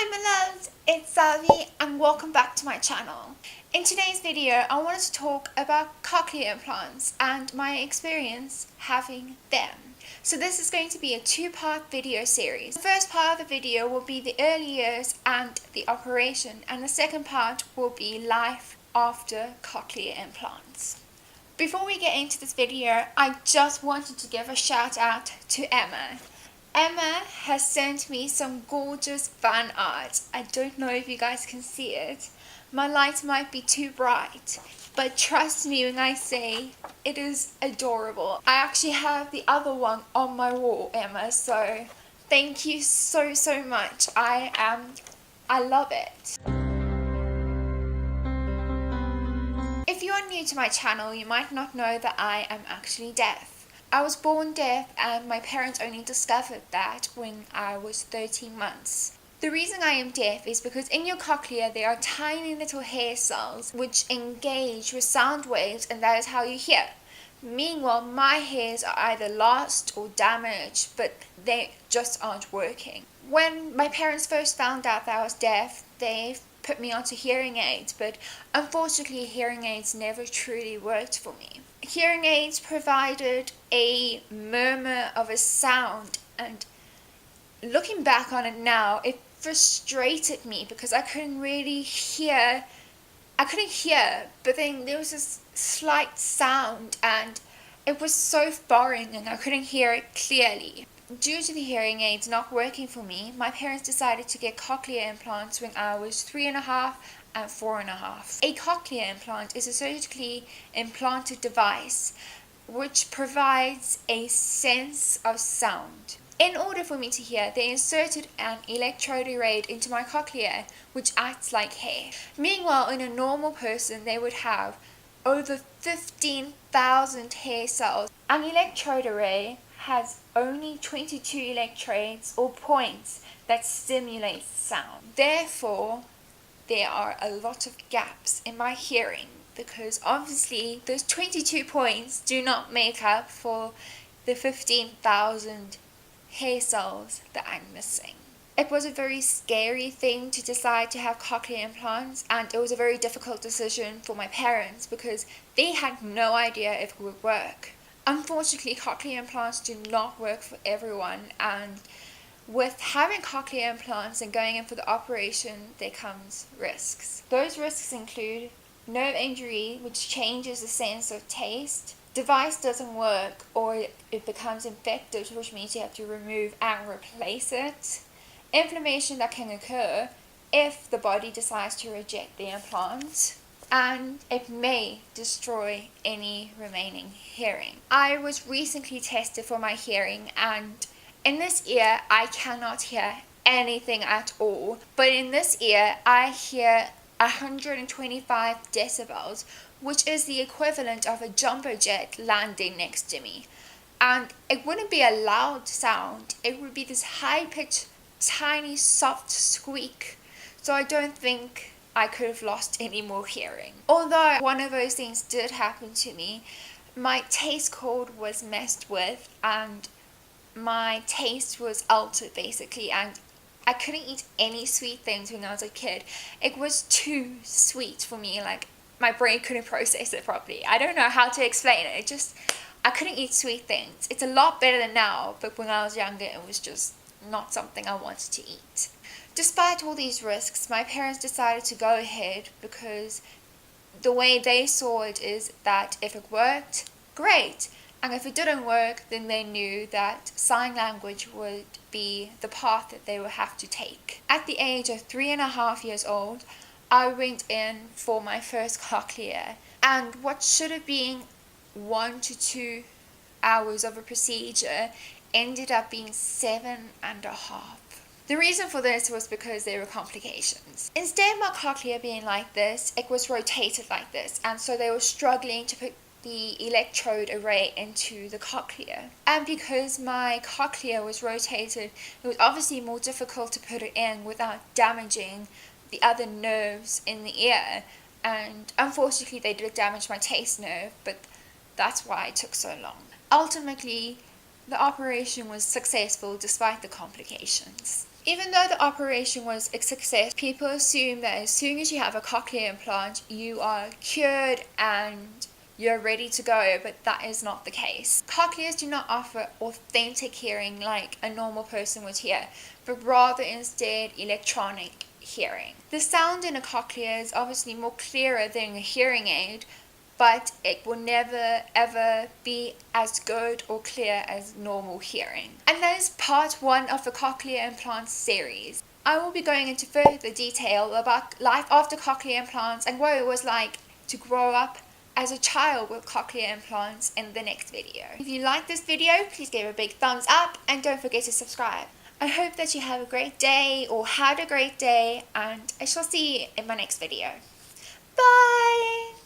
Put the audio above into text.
Hi my loves, it's Salvi and welcome back to my channel. In today's video I wanted to talk about cochlear implants and my experience having them. So this is going to be a two-part video series. The first part of the video will be the early years and the operation, and the second part will be life after cochlear implants. Before we get into this video, I just wanted to give a shout out to Emma. Emma has sent me some gorgeous fan art. I don't know if you guys can see it. My light might be too bright, but trust me when I say it is adorable. I actually have the other one on my wall, Emma, so thank you so much. I love it. If you are new to my channel, you might not know that I am actually deaf. I was born deaf and my parents only discovered that when I was 13 months. The reason I am deaf is because in your cochlea there are tiny little hair cells which engage with sound waves, and that is how you hear. Meanwhile, my hairs are either lost or damaged, but they just aren't working. When my parents first found out that I was deaf, they put me onto hearing aids, but unfortunately hearing aids never truly worked for me. Hearing aids provided a murmur of a sound, and looking back on it now, it frustrated me because I couldn't really hear. But then there was this slight sound and it was so foreign and I couldn't hear it clearly. Due to the hearing aids not working for me, my parents decided to get cochlear implants when I was 3.5 and 4.5. A cochlear implant is a surgically implanted device which provides a sense of sound. In order for me to hear, they inserted an electrode array into my cochlea, which acts like hair. Meanwhile, in a normal person, they would have over 15,000 hair cells. An electrode array has only 22 electrodes or points that stimulate sound. Therefore, there are a lot of gaps in my hearing because obviously those 22 points do not make up for the 15,000 hair cells that I'm missing. It was a very scary thing to decide to have cochlear implants, and it was a very difficult decision for my parents because they had no idea if it would work. Unfortunately, cochlear implants do not work for everyone, and with having cochlear implants and going in for the operation, there comes risks. Those risks include nerve injury, which changes the sense of taste. Device doesn't work or it becomes infected, which means you have to remove and replace it. Inflammation that can occur if the body decides to reject the implant, and it may destroy any remaining hearing. I was recently tested for my hearing, and in this ear I cannot hear anything at all, but in this ear I hear 125 decibels, which is the equivalent of a jumbo jet landing next to me. And it wouldn't be a loud sound, it would be this high-pitched, tiny, soft squeak. So I don't think I could have lost any more hearing. Although one of those things did happen to me, my taste cord was messed with and my taste was altered basically, and I couldn't eat any sweet things when I was a kid. It was too sweet for me, like my brain couldn't process it properly. I don't know how to explain it. I couldn't eat sweet things. It's a lot better than now, but when I was younger it was just not something I wanted to eat. Despite all these risks, my parents decided to go ahead because the way they saw it is that if it worked, great. And if it didn't work, then they knew that sign language would be the path that they would have to take. At the age of 3.5 years old, I went in for my first cochlear, and what should have been 1 to 2 hours of a procedure ended up being 7.5. The reason for this was because there were complications. Instead of my cochlea being like this, it was rotated like this, and so they were struggling to put the electrode array into the cochlea. And because my cochlea was rotated, it was obviously more difficult to put it in without damaging the other nerves in the ear. And unfortunately they did damage my taste nerve, but that's why it took so long. Ultimately, the operation was successful despite the complications. Even though the operation was a success, people assume that as soon as you have a cochlear implant, you are cured and you're ready to go, but that is not the case. Cochlears do not offer authentic hearing like a normal person would hear, but rather instead electronic hearing. The sound in a cochlea is obviously more clearer than a hearing aid, but it will never ever be as good or clear as normal hearing. And that is part 1 of the cochlear implants series. I will be going into further detail about life after cochlear implants and what it was like to grow up as a child with cochlear implants in the next video. If you like this video, please give it a big thumbs up and don't forget to subscribe. I hope that you have a great day or had a great day, and I shall see you in my next video. Bye!